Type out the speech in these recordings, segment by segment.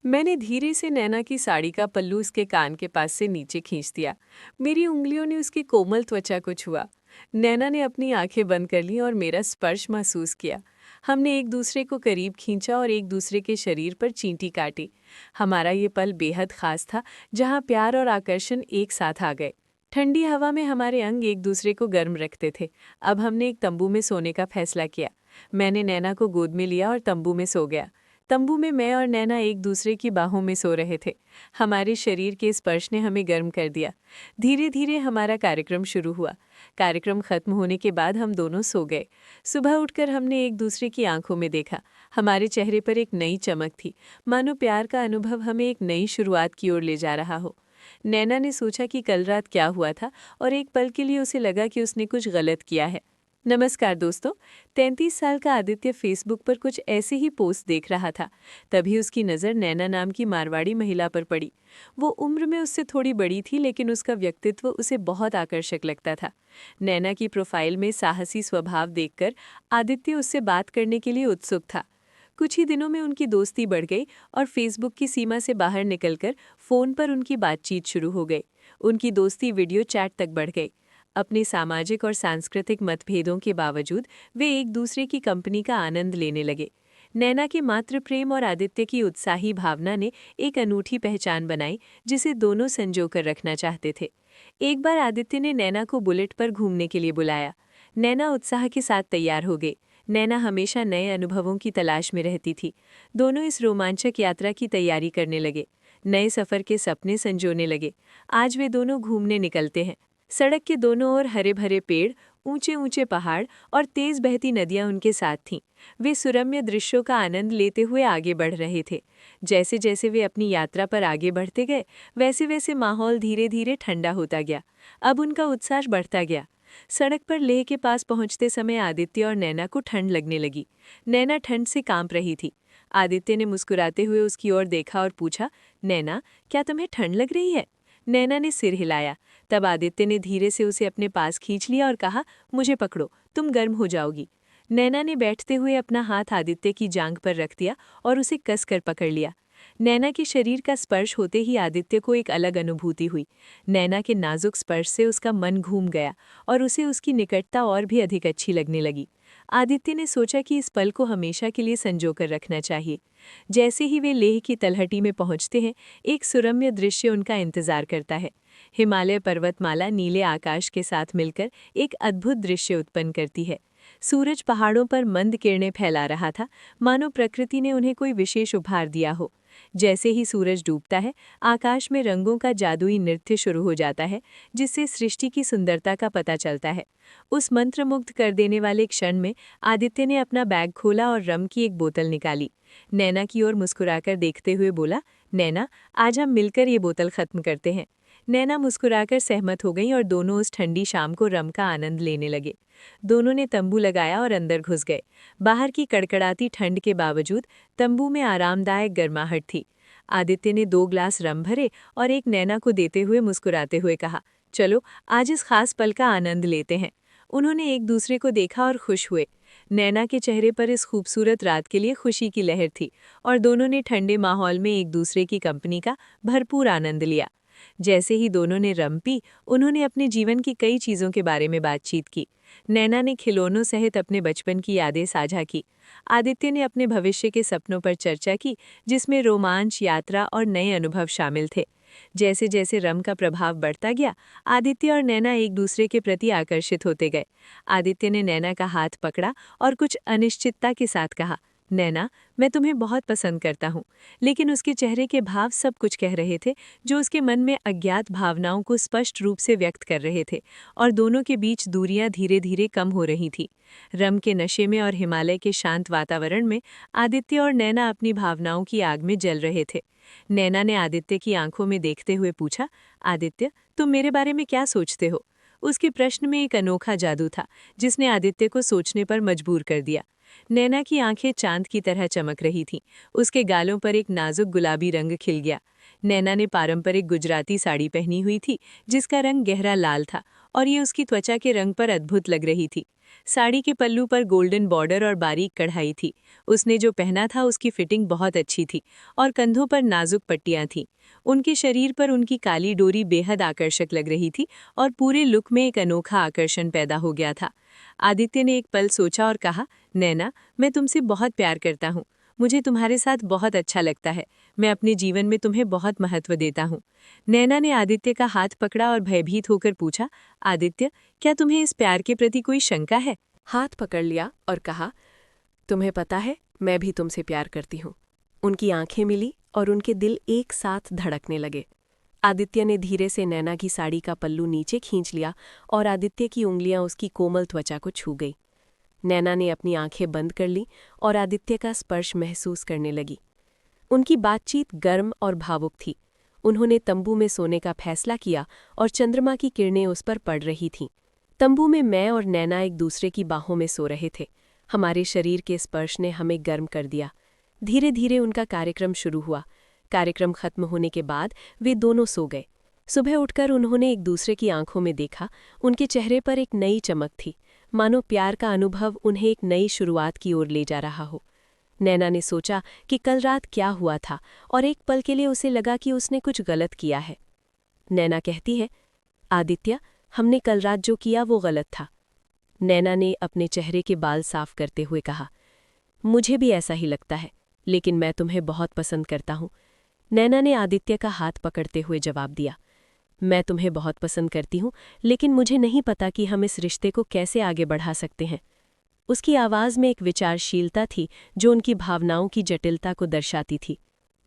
मैंने धीरे से नैना की साड़ी का पल्लू उसके कान के पास से नीचे खींच दिया। मेरी उंगलियों ने उसकी कोमल त्वचा को छुआ। नैना ने अपनी आंखें बंद कर लीं और मेरा स्पर्श महसूस किया। हमने एक दूसरे को करीब खींचा और एक दूसरे के शरीर पर चींटी काटी। हमारा ये पल बेहद खास था, जहाँ प्यार और आकर्षण एक साथ आ गए। ठंडी हवा में हमारे अंग एक दूसरे को गर्म रखते थे। अब हमने एक तंबू में सोने का फैसला किया। मैंने नैना को गोद में लिया और तंबू में सो गया। तंबू में मैं और नैना एक दूसरे की बाहों में सो रहे थे। हमारे शरीर के स्पर्श ने हमें गर्म कर दिया। धीरे धीरे हमारा कार्यक्रम शुरू हुआ। कार्यक्रम खत्म होने के बाद हम दोनों सो गए। सुबह उठकर हमने एक दूसरे की आंखों में देखा। हमारे चेहरे पर एक नई चमक थी, मानो प्यार का अनुभव हमें एक नई शुरुआत की ओर ले जा रहा हो। नैना ने सोचा कि कल रात क्या हुआ था, और एक पल के लिए उसे लगा कि उसने कुछ गलत किया है। नमस्कार दोस्तों। 33 साल का आदित्य फेसबुक पर कुछ ऐसे ही पोस्ट देख रहा था। तभी उसकी नज़र नैना नाम की मारवाड़ी महिला पर पड़ी। वो उम्र में उससे थोड़ी बड़ी थी, लेकिन उसका व्यक्तित्व उसे बहुत आकर्षक लगता था। नैना की प्रोफाइल में साहसी स्वभाव देखकर आदित्य उससे बात करने के लिए उत्सुक था। कुछ ही दिनों में उनकी दोस्ती बढ़ गई और फेसबुक की सीमा से बाहर निकलकर फ़ोन पर उनकी बातचीत शुरू हो गई। उनकी दोस्ती वीडियो चैट तक बढ़ गई। अपने सामाजिक और सांस्कृतिक मतभेदों के बावजूद वे एक दूसरे की कंपनी का आनंद लेने लगे। नैना के मातृ प्रेम और आदित्य की उत्साही भावना ने एक अनूठी पहचान बनाई, जिसे दोनों संजो कर रखना चाहते थे। एक बार आदित्य ने नैना को बुलेट पर घूमने के लिए बुलाया। नैना उत्साह के साथ तैयार हो गई। नैना हमेशा नए अनुभवों की तलाश में रहती थी। दोनों इस रोमांचक यात्रा की तैयारी करने लगे। नए सफ़र के सपने संजोने लगे। आज वे दोनों घूमने निकलते हैं। सड़क के दोनों ओर हरे भरे पेड़, ऊंचे ऊंचे पहाड़ और तेज बहती नदियां उनके साथ थीं। वे सुरम्य दृश्यों का आनंद लेते हुए आगे बढ़ रहे थे। जैसे जैसे वे अपनी यात्रा पर आगे बढ़ते गए, वैसे वैसे माहौल धीरे धीरे ठंडा होता गया। अब उनका उत्साह बढ़ता गया। सड़क पर लेह के पास पहुंचते समय आदित्य और नैना को ठंड लगने लगी। नैना ठंड से कांप रही थी। आदित्य ने मुस्कुराते हुए उसकी ओर देखा और पूछा, नैना, क्या तुम्हें ठंड लग रही है? नैना ने सिर हिलाया। तब आदित्य ने धीरे से उसे अपने पास खींच लिया और कहा, मुझे पकड़ो, तुम गर्म हो जाओगी। नैना ने बैठते हुए अपना हाथ आदित्य की जांघ पर रख दिया और उसे कसकर पकड़ लिया। नैना के शरीर का स्पर्श होते ही आदित्य को एक अलग अनुभूति हुई। नैना के नाजुक स्पर्श से उसका मन घूम गया और उसे उसकी निकटता और भी अधिक अच्छी लगने लगी। आदित्य ने सोचा कि इस पल को हमेशा के लिए संजो कर रखना चाहिए। जैसे ही वे लेह की तलहटी में पहुंचते हैं, एक सुरम्य दृश्य उनका इंतजार करता है। हिमालय पर्वतमाला नीले आकाश के साथ मिलकर एक अद्भुत दृश्य उत्पन्न करती है। सूरज पहाड़ों पर मंद किरणें फैला रहा था, मानो प्रकृति ने उन्हें कोई विशेष उपहार दिया हो। जैसे ही सूरज डूबता है, आकाश में रंगों का जादुई नृत्य शुरू हो जाता है, जिससे सृष्टि की सुंदरता का पता चलता है। उस मंत्रमुग्ध कर देने वाले क्षण में आदित्य ने अपना बैग खोला और रम की एक बोतल निकाली। नैना की ओर मुस्कुराकर देखते हुए बोला, नैना, आज हम मिलकर ये बोतल खत्म करते हैं। नैना मुस्कुराकर सहमत हो गई और दोनों उस ठंडी शाम को रम का आनंद लेने लगे। दोनों ने तंबू लगाया और अंदर घुस गए। बाहर की कड़कड़ाती ठंड के बावजूद तंबू में आरामदायक गर्माहट थी। आदित्य ने 2 ग्लास रम भरे और एक नैना को देते हुए मुस्कुराते हुए कहा, चलो आज इस खास पल का आनंद लेते हैं। उन्होंने एक दूसरे को देखा और खुश हुए। नैना के चेहरे पर इस खूबसूरत रात के लिए खुशी की लहर थी और दोनों ने ठंडे माहौल में एक दूसरे की कंपनी का भरपूर आनंद लिया। जैसे ही दोनों ने रम पी, उन्होंने अपने जीवन की कई चीज़ों के बारे में बातचीत की। नैना ने खिलौनों सहित अपने बचपन की यादें साझा की। आदित्य ने अपने भविष्य के सपनों पर चर्चा की, जिसमें रोमांच, यात्रा और नए अनुभव शामिल थे। जैसे जैसे रम का प्रभाव बढ़ता गया, आदित्य और नैना एक दूसरे के प्रति आकर्षित होते गए। आदित्य ने नैना का हाथ पकड़ा और कुछ अनिश्चितता के साथ कहा, नैना, मैं तुम्हें बहुत पसंद करता हूँ। लेकिन उसके चेहरे के भाव सब कुछ कह रहे थे, जो उसके मन में अज्ञात भावनाओं को स्पष्ट रूप से व्यक्त कर रहे थे, और दोनों के बीच दूरियां धीरे धीरे कम हो रही थी। रम के नशे में और हिमालय के शांत वातावरण में आदित्य और नैना अपनी भावनाओं की आग में जल रहे थे। नैना ने आदित्य की आंखों में देखते हुए पूछा, आदित्य, तुम मेरे बारे में क्या सोचते हो? उसके प्रश्न में एक अनोखा जादू था, जिसने आदित्य को सोचने पर मजबूर कर दिया। नैना की आंखें चांद की तरह चमक रही थीं। उसके गालों पर एक नाजुक गुलाबी रंग खिल गया। नैना ने पारंपरिक गुजराती साड़ी पहनी हुई थी, जिसका रंग गहरा लाल था और ये उसकी त्वचा के रंग पर अद्भुत लग रही थी। साड़ी के पल्लू पर गोल्डन बॉर्डर और बारीक कढ़ाई थी। उसने जो पहना था उसकी फिटिंग बहुत अच्छी थी और कंधों पर नाजुक पट्टियां थीं। उनके शरीर पर उनकी काली डोरी बेहद आकर्षक लग रही थी और पूरे लुक में एक अनोखा आकर्षण पैदा हो गया था। आदित्य ने एक पल सोचा और कहा, नैना, मैं तुमसे बहुत प्यार करता हूँ। मुझे तुम्हारे साथ बहुत अच्छा लगता है। मैं अपने जीवन में तुम्हें बहुत महत्व देता हूँ। नैना ने आदित्य का हाथ पकड़ा और भयभीत होकर पूछा, आदित्य, क्या तुम्हें इस प्यार के प्रति कोई शंका है? हाथ पकड़ लिया और कहा, तुम्हें पता है, मैं भी तुमसे प्यार करती हूँ। उनकी आंखें मिली और उनके दिल एक साथ धड़कने लगे। आदित्य ने धीरे से नैना की साड़ी का पल्लू नीचे खींच लिया और आदित्य की उंगलियां उसकी कोमल त्वचा को छू गई। नैना ने अपनी आंखें बंद कर ली और आदित्य का स्पर्श महसूस करने लगी। उनकी बातचीत गर्म और भावुक थी। उन्होंने तंबू में सोने का फैसला किया और चंद्रमा की किरणें उस पर पड़ रही थीं। तंबू में मैं और नैना एक दूसरे की बाहों में सो रहे थे। हमारे शरीर के स्पर्श ने हमें गर्म कर दिया। धीरे धीरे उनका कार्यक्रम शुरू हुआ। कार्यक्रम खत्म होने के बाद वे दोनों सो गए। सुबह उठकर उन्होंने एक दूसरे की आंखों में देखा। उनके चेहरे पर एक नई चमक थी, मानो प्यार का अनुभव उन्हें एक नई शुरुआत की ओर ले जा रहा हो। नैना ने सोचा कि कल रात क्या हुआ था और एक पल के लिए उसे लगा कि उसने कुछ गलत किया है। नैना कहती है, आदित्य, हमने कल रात जो किया वो गलत था। नैना ने अपने चेहरे के बाल साफ करते हुए कहा, मुझे भी ऐसा ही लगता है, लेकिन मैं तुम्हें बहुत पसंद करता हूँ। नैना ने आदित्य का हाथ पकड़ते हुए जवाब दिया, मैं तुम्हें बहुत पसंद करती हूँ, लेकिन मुझे नहीं पता कि हम इस रिश्ते को कैसे आगे बढ़ा सकते हैं। उसकी आवाज़ में एक विचारशीलता थी जो उनकी भावनाओं की जटिलता को दर्शाती थी।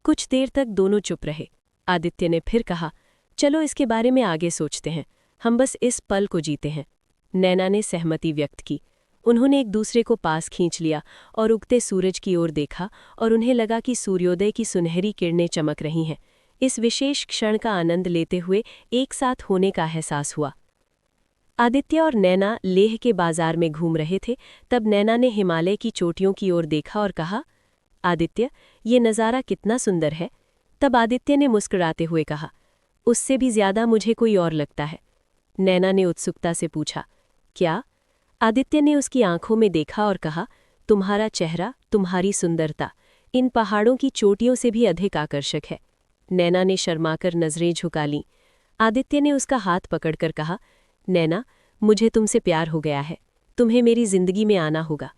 कुछ देर तक दोनों चुप रहे। आदित्य ने फिर कहा, चलो इसके बारे में आगे सोचते हैं, हम बस इस पल को जीते हैं। नैना ने सहमति व्यक्त की। उन्होंने एक दूसरे को पास खींच लिया और उगते सूरज की ओर देखा और उन्हें लगा कि सूर्योदय की सुनहरी किरणें चमक रही हैं। इस विशेष क्षण का आनंद लेते हुए एक साथ होने का एहसास हुआ। आदित्य और नैना लेह के बाजार में घूम रहे थे। तब नैना ने हिमालय की चोटियों की ओर देखा और कहा, आदित्य, ये नज़ारा कितना सुंदर है। तब आदित्य ने मुस्कुराते हुए कहा, उससे भी ज्यादा मुझे कोई और लगता है। नैना ने उत्सुकता से पूछा, क्या? आदित्य ने उसकी आंखों में देखा और कहा, तुम्हारा चेहरा, तुम्हारी सुंदरता इन पहाड़ों की चोटियों से भी अधिक आकर्षक है। नैना ने शर्माकर नजरें झुका लीं। आदित्य ने उसका हाथ पकड़कर कहा, नैना, मुझे तुमसे प्यार हो गया है, तुम्हें मेरी जिंदगी में आना होगा।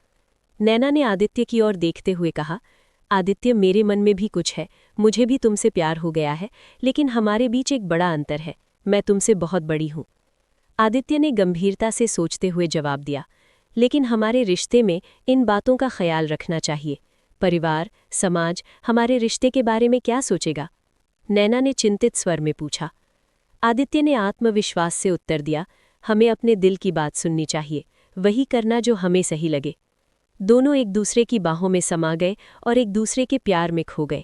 नैना ने आदित्य की ओर देखते हुए कहा, आदित्य, मेरे मन में भी कुछ है, मुझे भी तुमसे प्यार हो गया है, लेकिन हमारे बीच एक बड़ा अंतर है, मैं तुमसे बहुत बड़ी हूँ। आदित्य ने गंभीरता से सोचते हुए जवाब दिया, लेकिन हमारे रिश्ते में इन बातों का ख्याल रखना चाहिए। परिवार, समाज हमारे रिश्ते के बारे में क्या सोचेगा? नैना ने चिंतित स्वर में पूछा। आदित्य ने आत्मविश्वास से उत्तर दिया, हमें अपने दिल की बात सुननी चाहिए, वही करना जो हमें सही लगे। दोनों एक दूसरे की बाहों में समा गए और एक दूसरे के प्यार में खो गए।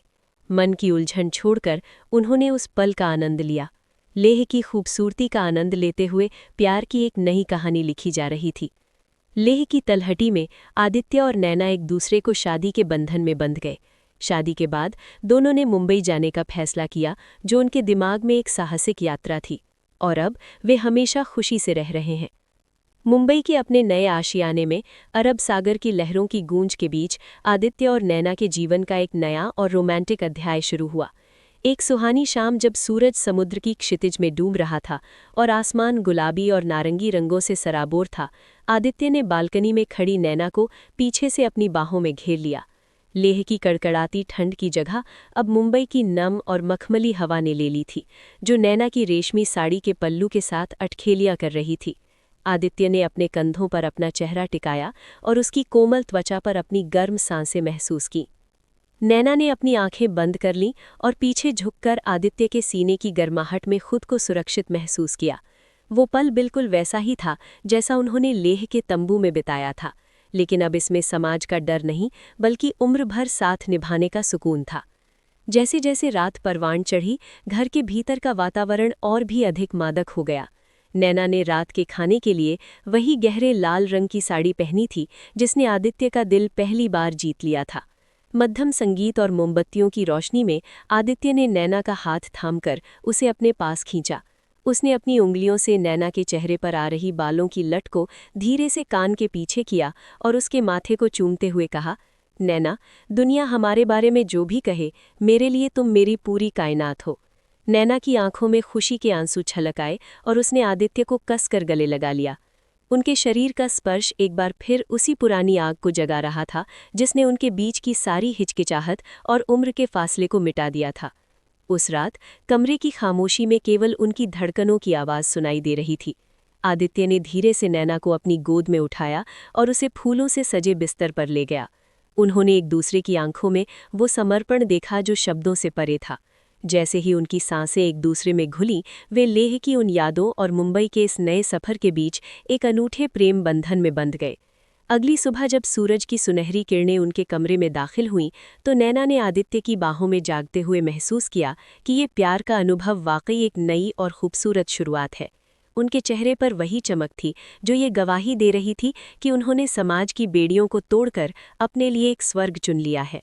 मन की उलझन छोड़कर उन्होंने उस पल का आनंद लिया। लेह की खूबसूरती का आनंद लेते हुए प्यार की एक नई कहानी लिखी जा रही थी। लेह की तलहटी में आदित्य और नैना एक दूसरे को शादी के बंधन में बंध गए। शादी के बाद दोनों ने मुंबई जाने का फैसला किया, जो उनके दिमाग में एक साहसिक यात्रा थी, और अब वे हमेशा खुशी से रह रहे हैं। मुंबई के अपने नए आशियाने में अरब सागर की लहरों की गूंज के बीच आदित्य और नैना के जीवन का एक नया और रोमांटिक अध्याय शुरू हुआ। एक सुहानी शाम जब सूरज समुद्र की क्षितिज में डूब रहा था और आसमान गुलाबी और नारंगी रंगों से सराबोर था, आदित्य ने बालकनी में खड़ी नैना को पीछे से अपनी बाहों में घेर लिया। लेह की कड़कड़ाती ठंड की जगह अब मुंबई की नम और मखमली हवा ने ले ली थी, जो नैना की रेशमी साड़ी के पल्लू के साथ अटखेलियां कर रही थी। आदित्य ने अपने कंधों पर अपना चेहरा टिकाया और उसकी कोमल त्वचा पर अपनी गर्म सांसें महसूस की। नैना ने अपनी आंखें बंद कर लीं और पीछे झुककर आदित्य के सीने की गर्माहट में खुद को सुरक्षित महसूस किया। वो पल बिल्कुल वैसा ही था जैसा उन्होंने लेह के तंबू में बिताया था, लेकिन अब इसमें समाज का डर नहीं, बल्कि उम्र भर साथ निभाने का सुकून था। जैसे जैसे रात परवान चढ़ी, घर के भीतर का वातावरण और भी अधिक मादक हो गया। नैना ने रात के खाने के लिए वही गहरे लाल रंग की साड़ी पहनी थी जिसने आदित्य का दिल पहली बार जीत लिया था। मध्यम संगीत और मोमबत्तियों की रोशनी में आदित्य ने नैना का हाथ थामकर उसे अपने पास खींचा। उसने अपनी उंगलियों से नैना के चेहरे पर आ रही बालों की लट को धीरे से कान के पीछे किया और उसके माथे को चूमते हुए कहा, नैना, दुनिया हमारे बारे में जो भी कहे, मेरे लिए तुम मेरी पूरी कायनात हो। नैना की आंखों में खुशी के आंसू छलक आए और उसने आदित्य को कसकर गले लगा लिया। उनके शरीर का स्पर्श एक बार फिर उसी पुरानी आग को जगा रहा था जिसने उनके बीच की सारी हिचकिचाहट और उम्र के फासले को मिटा दिया था। उस रात कमरे की खामोशी में केवल उनकी धड़कनों की आवाज़ सुनाई दे रही थी। आदित्य ने धीरे से नैना को अपनी गोद में उठाया और उसे फूलों से सजे बिस्तर पर ले गया। उन्होंने एक दूसरे की आंखों में वो समर्पण देखा जो शब्दों से परे था। जैसे ही उनकी सांसें एक दूसरे में घुलीं, वे लेह की उन यादों और मुंबई के इस नए सफ़र के बीच एक अनूठे प्रेम बंधन में बंध गए। अगली सुबह जब सूरज की सुनहरी किरणें उनके कमरे में दाखिल हुईं, तो नैना ने आदित्य की बाहों में जागते हुए महसूस किया कि ये प्यार का अनुभव वाकई एक नई और खूबसूरत शुरुआत है। उनके चेहरे पर वही चमक थी जो ये गवाही दे रही थी कि उन्होंने समाज की बेड़ियों को तोड़कर अपने लिए एक स्वर्ग चुन लिया है।